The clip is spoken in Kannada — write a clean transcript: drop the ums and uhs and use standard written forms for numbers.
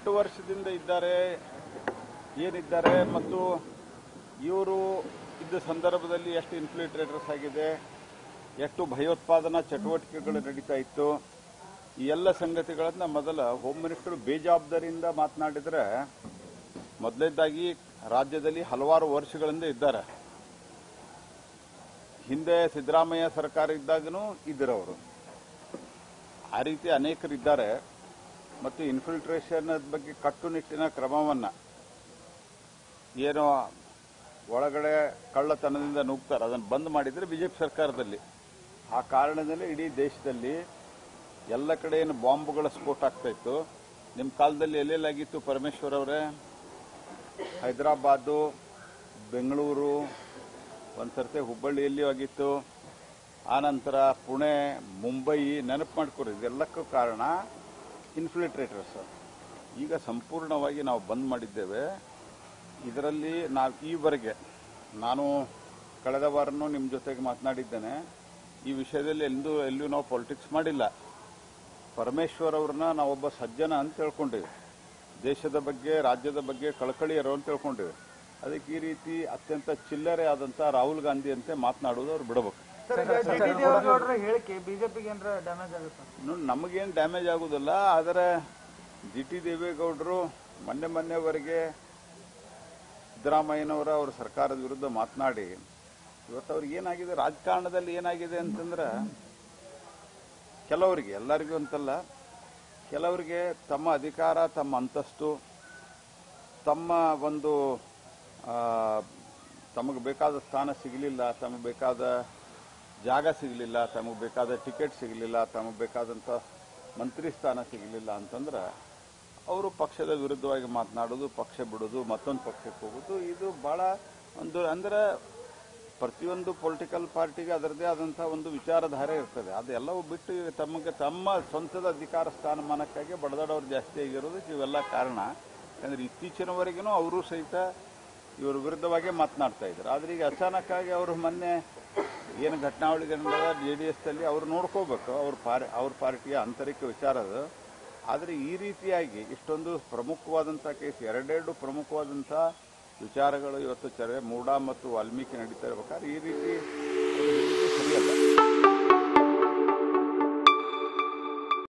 ಎಷ್ಟು ವರ್ಷದಿಂದ ಇದ್ದಾರೆ, ಏನಿದ್ದಾರೆ ಮತ್ತು ಇವರು ಇದ್ದ ಸಂದರ್ಭದಲ್ಲಿ ಎಷ್ಟು ಇನ್ಫಿಲ್ಟ್ರೇಟರ್ಸ್ ಆಗಿದೆ, ಎಷ್ಟು ಭಯೋತ್ಪಾದನಾ ಚಟುವಟಿಕೆಗಳು ನಡೀತಾ ಇತ್ತು, ಈ ಎಲ್ಲ ಸಂಗತಿಗಳನ್ನ ಮೊದಲ ಹೋಮ್ ಮಿನಿಸ್ಟರ್ ಬೇಜವಾಬ್ದಾರಿಯಿಂದ ಮಾತನಾಡಿದ್ರೆ, ಮೊದಲನೇದಾಗಿ ರಾಜ್ಯದಲ್ಲಿ ಹಲವಾರು ವರ್ಷಗಳಿಂದ ಇದ್ದಾರೆ. ಹಿಂದೆ ಸಿದ್ದರಾಮಯ್ಯ ಸರ್ಕಾರ ಇದ್ದಾಗನೂ ಇದ್ದರವರು. ಆ ರೀತಿ ಅನೇಕರಿದ್ದಾರೆ ಮತ್ತು ಇನ್ಫಿಲ್ಟ್ರೇಷನ್ ಬಗ್ಗೆ ಕಟ್ಟುನಿಟ್ಟಿನ ಕ್ರಮವನ್ನು ಏನೋ ಒಳಗಡೆ ಕಳ್ಳತನದಿಂದ ನುಗ್ತಾರೆ ಅದನ್ನು ಬಂದ್ ಮಾಡಿದರೆ ಬಿಜೆಪಿ ಸರ್ಕಾರದಲ್ಲಿ. ಆ ಕಾರಣದಲ್ಲಿ ಇಡೀ ದೇಶದಲ್ಲಿ ಎಲ್ಲ ಕಡೆ ಏನು ಬಾಂಬ್ಗಳ ಸ್ಫೋಟ ಆಗ್ತಾ ಇತ್ತು. ನಿಮ್ಮ ಕಾಲದಲ್ಲಿ ಎಲ್ಲೆಲ್ಲಾಗಿತ್ತು ಪರಮೇಶ್ವರ್ ಅವರೇ? ಹೈದರಾಬಾದು, ಬೆಂಗಳೂರು, ಒಂದ್ಸರ್ತಿ ಹುಬ್ಬಳ್ಳಿಯಲ್ಲಿಯೂ ಆಗಿತ್ತು, ಆನಂತರ ಪುಣೆ, ಮುಂಬೈ, ನೆನಪು ಮಾಡ್ಕೊರಿ. ಇದೆಲ್ಲಕ್ಕೂ ಕಾರಣ ಇನ್ಫಿಲ್ಟ್ರೇಟರ್ಸ್. ಈಗ ಸಂಪೂರ್ಣವಾಗಿ ನಾವು ಬಂದ್ ಮಾಡಿದ್ದೇವೆ. ಇದರಲ್ಲಿ ನಾವು ಈವರೆಗೆ ನಾನು ಕಳೆದ ವಾರನೂ ನಿಮ್ಮ ಜೊತೆಗೆ ಮಾತನಾಡಿದ್ದೇನೆ. ಈ ವಿಷಯದಲ್ಲಿ ಎಲ್ಲೂ ನಾವು ಪಾಲಿಟಿಕ್ಸ್ ಮಾಡಿಲ್ಲ. ಪರಮೇಶ್ವರ್ ಅವ್ರನ್ನ ನಾವೊಬ್ಬ ಸಜ್ಜನ ಅಂತ ತಿಳ್ಕೊಂಡಿವಿ. ದೇಶದ ಬಗ್ಗೆ, ರಾಜ್ಯದ ಬಗ್ಗೆ ಕಳಕಳಿ ಇರೋ ಅಂತ ತಿಳ್ಕೊಂಡಿವಿ. ಅದಕ್ಕೆ ಈ ರೀತಿ ಅತ್ಯಂತ ಚಿಲ್ಲರೆ ಆದಂತ ರಾಹುಲ್ ಗಾಂಧಿ ಅಂತೆ ಮಾತನಾಡುವುದು ಅವ್ರು ಬಿಡಬೇಕು. ಹೇಳಿಕೆ ಬಿಜೆಪಿಗೆ ಡ್ಯಾಮೇಜ್ ಆಗುತ್ತೆ? ನಮಗೇನು ಡ್ಯಾಮೇಜ್ ಆಗುದಿಲ್ಲ. ಆದರೆ ಜಿಟಿ ದೇವೇಗೌಡರು ಮೊನ್ನೆವರೆಗೆ ಸಿದ್ದರಾಮಯ್ಯನವರ ಅವ್ರ ಸರ್ಕಾರದ ವಿರುದ್ಧ ಮಾತನಾಡಿ ಇವತ್ತು ಅವ್ರಿಗೆ ಏನಾಗಿದೆ, ರಾಜಕಾರಣದಲ್ಲಿ ಏನಾಗಿದೆ ಅಂತಂದ್ರೆ ಕೆಲವರಿಗೆ, ಎಲ್ಲರಿಗೂ ಅಂತಲ್ಲ, ಕೆಲವರಿಗೆ ತಮ್ಮ ಅಧಿಕಾರ, ತಮ್ಮ ಅಂತಸ್ತು, ತಮ್ಮ ಒಂದು ತಮಗೆ ಬೇಕಾದ ಸ್ಥಾನ ಸಿಗಲಿಲ್ಲ, ತಮಗೆ ಬೇಕಾದ ಜಾಗ ಸಿಗಲಿಲ್ಲ, ತಮಗೆ ಬೇಕಾದ ಟಿಕೆಟ್ ಸಿಗಲಿಲ್ಲ, ತಮಗೆ ಬೇಕಾದಂಥ ಮಂತ್ರಿ ಸ್ಥಾನ ಸಿಗಲಿಲ್ಲ ಅಂತಂದ್ರೆ ಅವರು ಪಕ್ಷದ ವಿರುದ್ಧವಾಗಿ ಮಾತನಾಡೋದು, ಪಕ್ಷ ಬಿಡೋದು, ಮತ್ತೊಂದು ಪಕ್ಷಕ್ಕೆ ಹೋಗೋದು. ಇದು ಬಹಳ ಒಂದು ಅಂದ್ರೆ ಪ್ರತಿಯೊಂದು ಪೊಲಿಟಿಕಲ್ ಪಾರ್ಟಿಗೆ ಅದರದೇ ಆದಂಥ ಒಂದು ವಿಚಾರಧಾರೆ ಇರ್ತದೆ. ಅದೆಲ್ಲವೂ ಬಿಟ್ಟು ತಮ್ಮ ಸ್ವಂತದ ಅಧಿಕಾರ ಸ್ಥಾನಮಾನಕ್ಕಾಗಿ ಬಡದಾಡೋರು ಜಾಸ್ತಿ ಆಗಿರೋದಕ್ಕೆ ಇವೆಲ್ಲ ಕಾರಣ. ಯಾಕಂದ್ರೆ ಇತ್ತೀಚಿನವರೆಗೂ ಅವರು ಸಹಿತ ಇವ್ರ ವಿರುದ್ಧವಾಗಿ ಮಾತನಾಡ್ತಾ ಇದ್ರು. ಆದ್ರೆ ಈಗ ಅಚಾನಕ್ ಆಗಿ ಅವರು ಮೊನ್ನೆ ಏನು ಘಟನಾವಳಿಗಳಿಂದ JDSದಲ್ಲಿ ಅವರು ನೋಡ್ಕೋಬೇಕು, ಅವ್ರ ಪಾರ್ಟಿಯ ಆಂತರಿಕ ವಿಚಾರ ಅದು. ಆದರೆ ಈ ರೀತಿಯಾಗಿ ಇಷ್ಟೊಂದು ಪ್ರಮುಖವಾದಂಥ ಕೇಸ್, ಎರಡೆರಡು ಪ್ರಮುಖವಾದಂಥ ವಿಚಾರಗಳು ಇವತ್ತು ಮೂಡಾ ಮತ್ತು ವಾಲ್ಮೀಕಿ ನಡೀತಾ ಇರಬೇಕಾದ್ರೆ ಈ ರೀತಿ